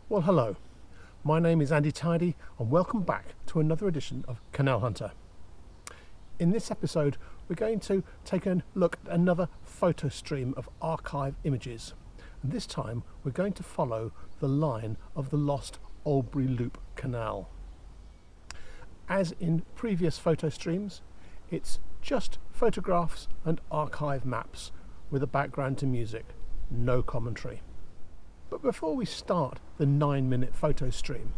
Well, hello. My name is Andy Tidy and welcome back to another edition of Canal Hunter. In this episode, we're going to take a look at another photo stream of archive images. And this time, we're going to follow the line of the lost Oldbury Loop Canal. As in previous photo streams, it's just photographs and archive maps with a background to music, no commentary. But before we start the 9-minute photo stream,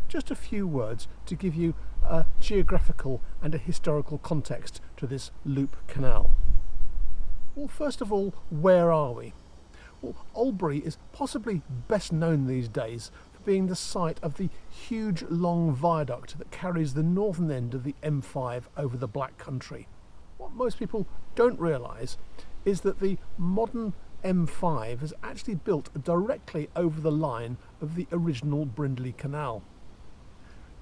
just a few words to give you a geographical and a historical context to this loop canal. Well, first of all, where are we? Well, Oldbury is possibly best known these days for being the site of the huge long viaduct that carries the northern end of the M5 over the Black Country. What most people don't realise is that the modern M5 is actually built directly over the line of the original Brindley Canal.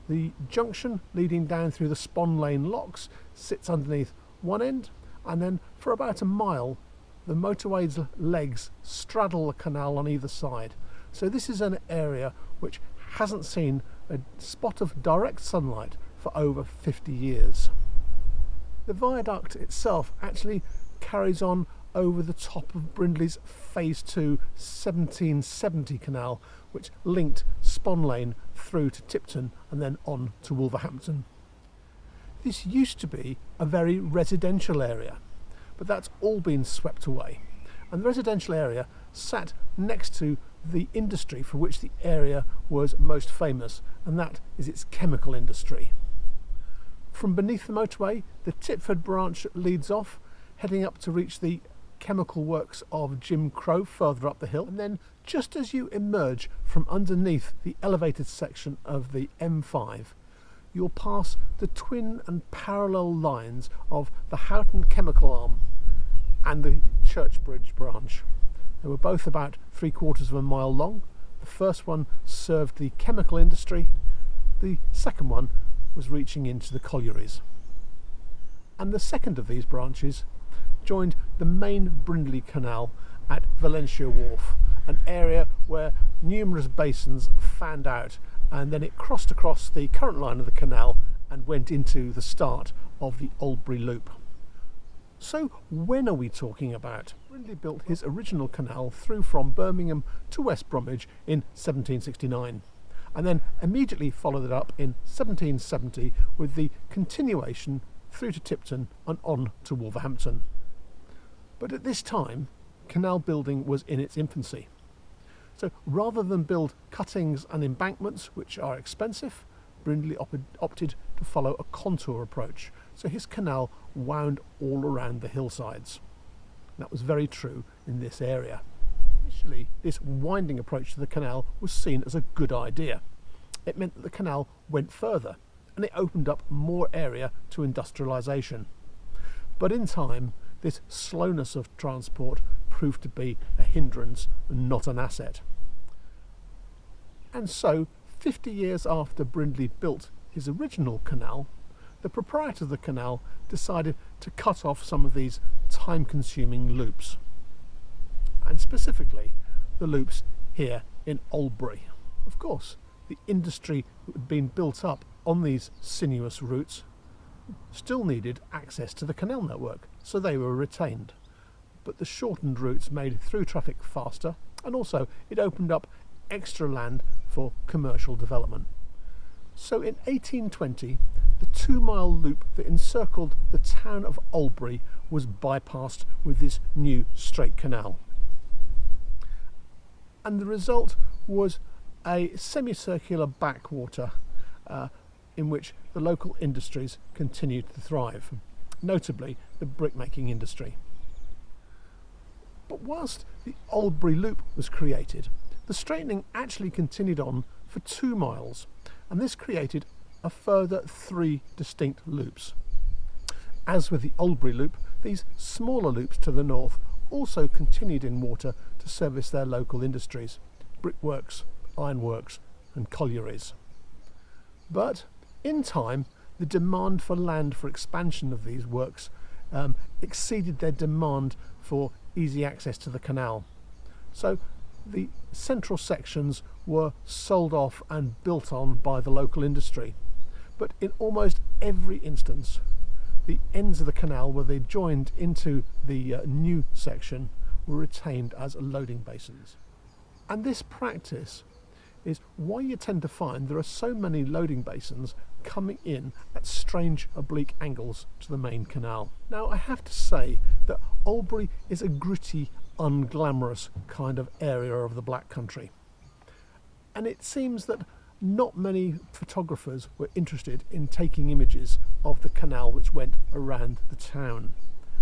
The junction leading down through the Spon Lane locks sits underneath one end, and then for about a mile the motorway's legs straddle the canal on either side. So this is an area which hasn't seen a spot of direct sunlight for over 50 years. The viaduct itself actually carries on over the top of Brindley's Phase 2 1770 canal, which linked Spon Lane through to Tipton and then on to Wolverhampton. This used to be a very residential area, but that's all been swept away. And the residential area sat next to the industry for which the area was most famous, and that is its chemical industry. From beneath the motorway, the Tipford branch leads off, heading up to reach the chemical works of Jim Crow further up the hill, and then just as you emerge from underneath the elevated section of the M5, you'll pass the twin and parallel lines of the Houghton chemical arm and the Churchbridge branch. They were both about 3/4 of a mile long. The first one served the chemical industry, the second one was reaching into the collieries. And the second of these branches joined the main Brindley Canal at Valentia Wharf, an area where numerous basins fanned out, and then it crossed across the current line of the canal and went into the start of the Oldbury Loop. So when are we talking about? Brindley built his original canal through from Birmingham to West Bromwich in 1769, and then immediately followed it up in 1770 with the continuation through to Tipton and on to Wolverhampton. But at this time, canal building was in its infancy. So rather than build cuttings and embankments, which are expensive, Brindley opted to follow a contour approach. So his canal wound all around the hillsides. That was very true in this area. Initially, this winding approach to the canal was seen as a good idea. It meant that the canal went further, and it opened up more area to industrialisation. But in time, this slowness of transport proved to be a hindrance and not an asset. And so, 50 years after Brindley built his original canal, the proprietor of the canal decided to cut off some of these time-consuming loops. And specifically, the loops here in Oldbury. Of course, the industry that had been built up on these sinuous routes still needed access to the canal network, so they were retained. But the shortened routes made through traffic faster, and also it opened up extra land for commercial development. So in 1820, the 2-mile loop that encircled the town of Oldbury was bypassed with this new straight canal. And the result was a semicircular backwater in which the local industries continued to thrive, notably the brickmaking industry. But whilst the Oldbury Loop was created, the straightening actually continued on for 2 miles, and this created a further 3 distinct loops. As with the Oldbury Loop, these smaller loops to the north also continued in water to service their local industries, brickworks, ironworks and collieries. But in time, the demand for land for expansion of these works exceeded their demand for easy access to the canal. So the central sections were sold off and built on by the local industry. But in almost every instance, the ends of the canal where they joined into the new section were retained as loading basins. And this practice is why you tend to find there are so many loading basins coming in at strange oblique angles to the main canal. Now, I have to say that Oldbury is a gritty, unglamorous kind of area of the Black Country, and it seems that not many photographers were interested in taking images of the canal which went around the town.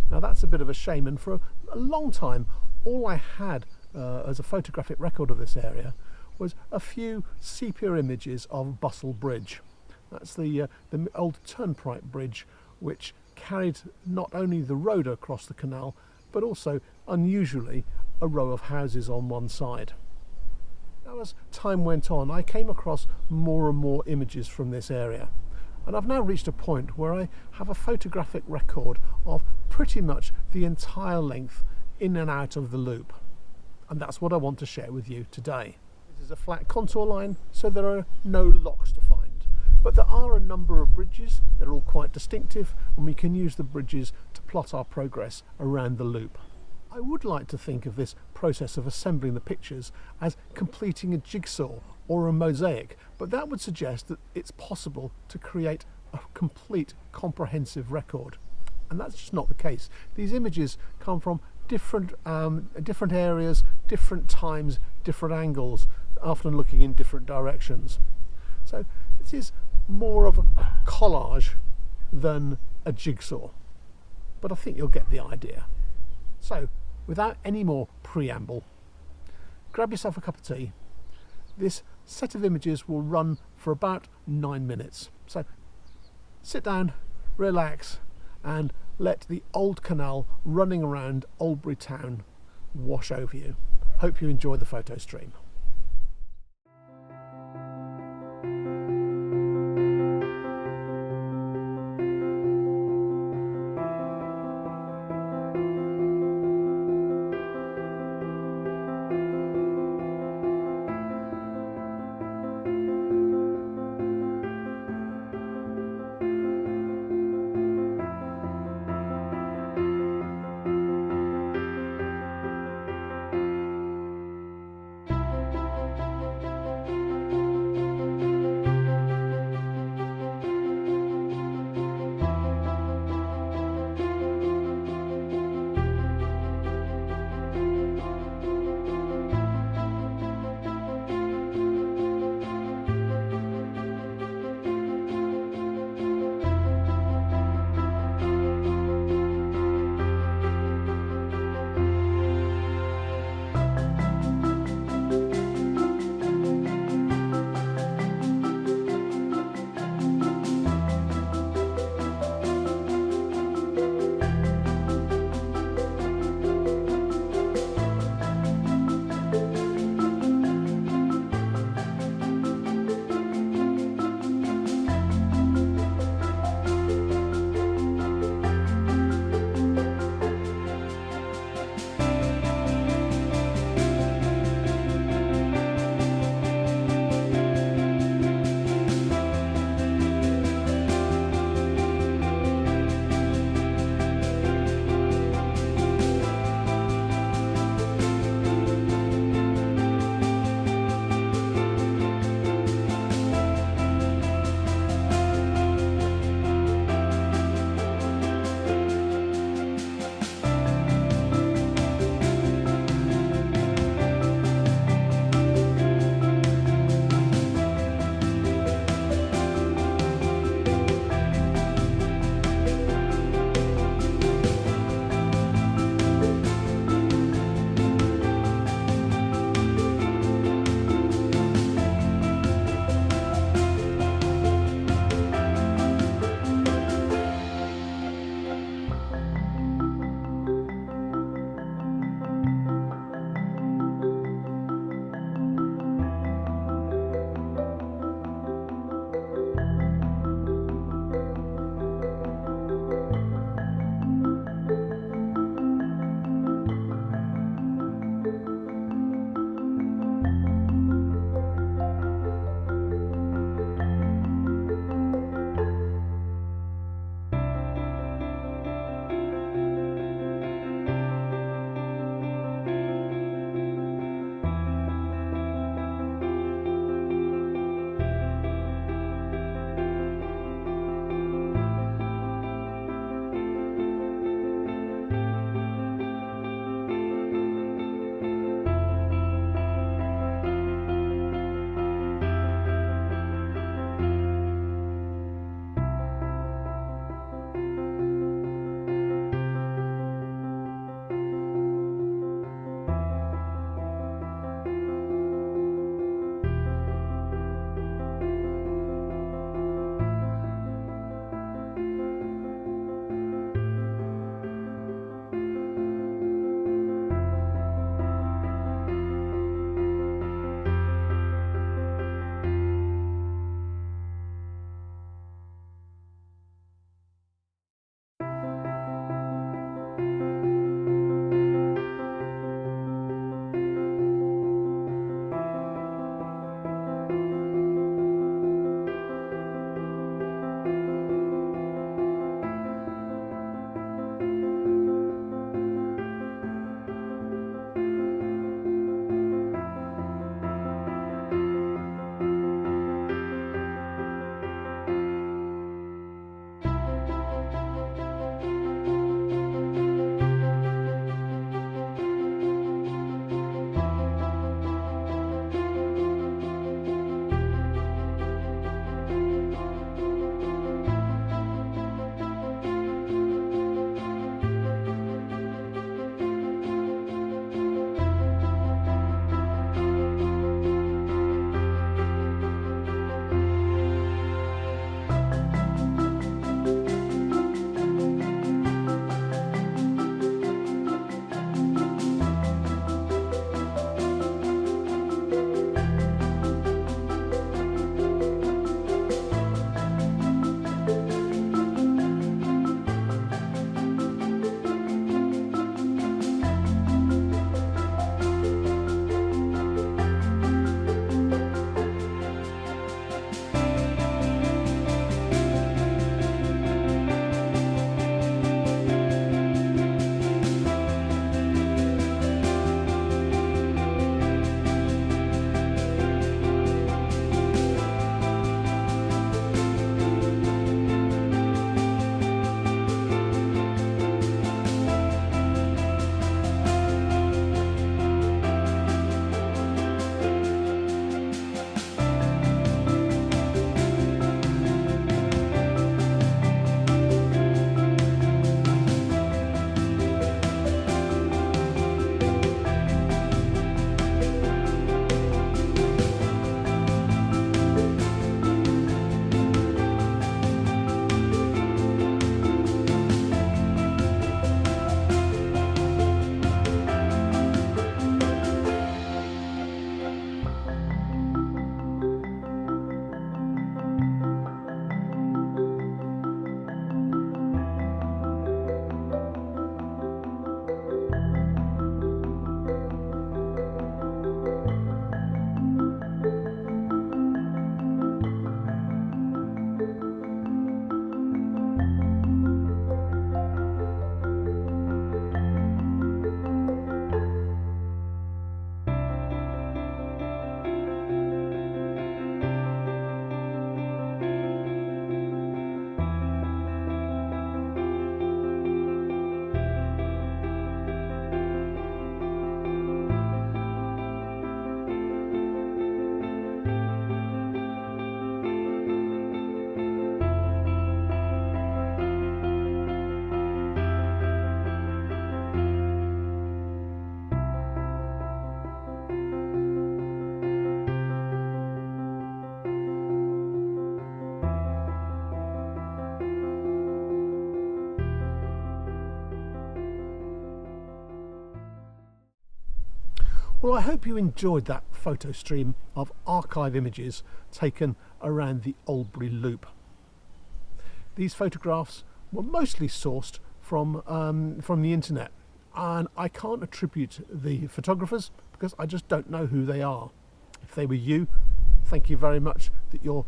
Now, that's a bit of a shame, and for a long time all I had as a photographic record of this area was a few sepia images of Bustle Bridge. That's the old turnpike bridge which carried not only the road across the canal but also, unusually, a row of houses on one side. Now, as time went on, I came across more and more images from this area, and I've now reached a point where I have a photographic record of pretty much the entire length in and out of the loop, and that's what I want to share with you today. This is a flat contour line, so there are no locks to find, but there are a number of bridges. They're all quite distinctive, and we can use the bridges to plot our progress around the loop. I would like to think of this process of assembling the pictures as completing a jigsaw or a mosaic, but that would suggest that it's possible to create a complete comprehensive record, and that's just not the case. These images come from different areas, different times, different angles, often looking in different directions. So this is more of a collage than a jigsaw, but I think you'll get the idea. So, without any more preamble, grab yourself a cup of tea. This set of images will run for about 9 minutes. So sit down, relax, and let the old canal running around Oldbury town wash over you. Hope you enjoy the photo stream. Well, I hope you enjoyed that photo stream of archive images taken around the Oldbury Loop. These photographs were mostly sourced from the internet, and I can't attribute the photographers because I just don't know who they are. If they were you, thank you very much that your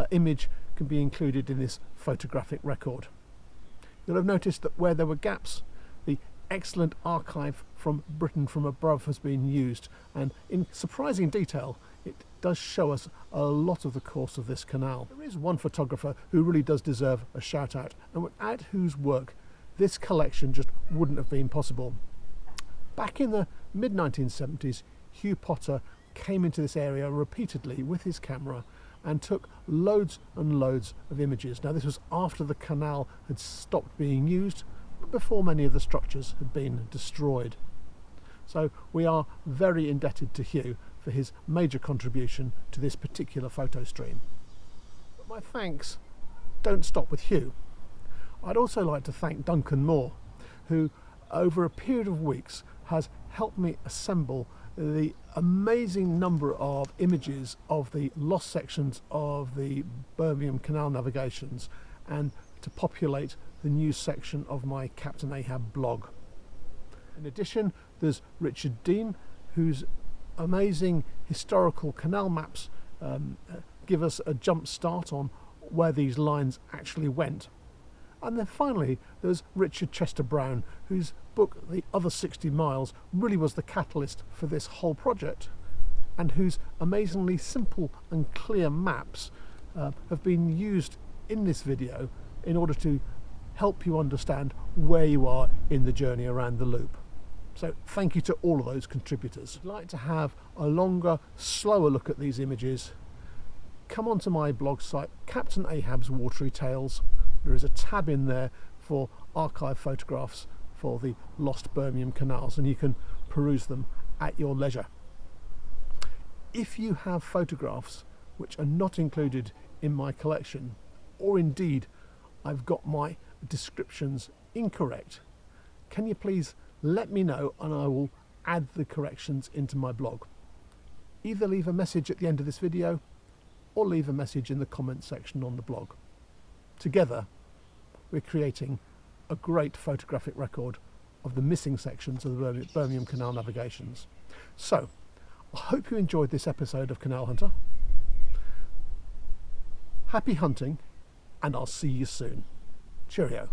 image can be included in this photographic record. You'll have noticed that where there were gaps, the excellent archive from Britain from above has been used, and in surprising detail it does show us a lot of the course of this canal. There is one photographer who really does deserve a shout out, and without whose work this collection just wouldn't have been possible. Back in the mid-1970s, Hugh Potter came into this area repeatedly with his camera and took loads and loads of images. Now, this was after the canal had stopped being used, but before many of the structures had been destroyed. So we are very indebted to Hugh for his major contribution to this particular photo stream. But my thanks don't stop with Hugh. I'd also like to thank Duncan Moore, who over a period of weeks has helped me assemble the amazing number of images of the lost sections of the Birmingham Canal navigations, and to populate the new section of my Captain Ahab blog. In addition, there's Richard Dean, whose amazing historical canal maps give us a jump start on where these lines actually went. And then finally there's Richard Chester Brown, whose book The Other 60 Miles really was the catalyst for this whole project, and whose amazingly simple and clear maps have been used in this video in order to help you understand where you are in the journey around the loop. So thank you to all of those contributors. If you'd like to have a longer, slower look at these images, come onto my blog site, Captain Ahab's Watery Tales. There is a tab in there for archive photographs for the lost Birmingham canals, and you can peruse them at your leisure. If you have photographs which are not included in my collection, or indeed I've got my descriptions incorrect, can you please let me know, and I will add the corrections into my blog. Either leave a message at the end of this video or leave a message in the comment section on the blog. Together we're creating a great photographic record of the missing sections of the Birmingham Canal navigations. So I hope you enjoyed this episode of Canal Hunter. Happy hunting, and I'll see you soon. Cheerio.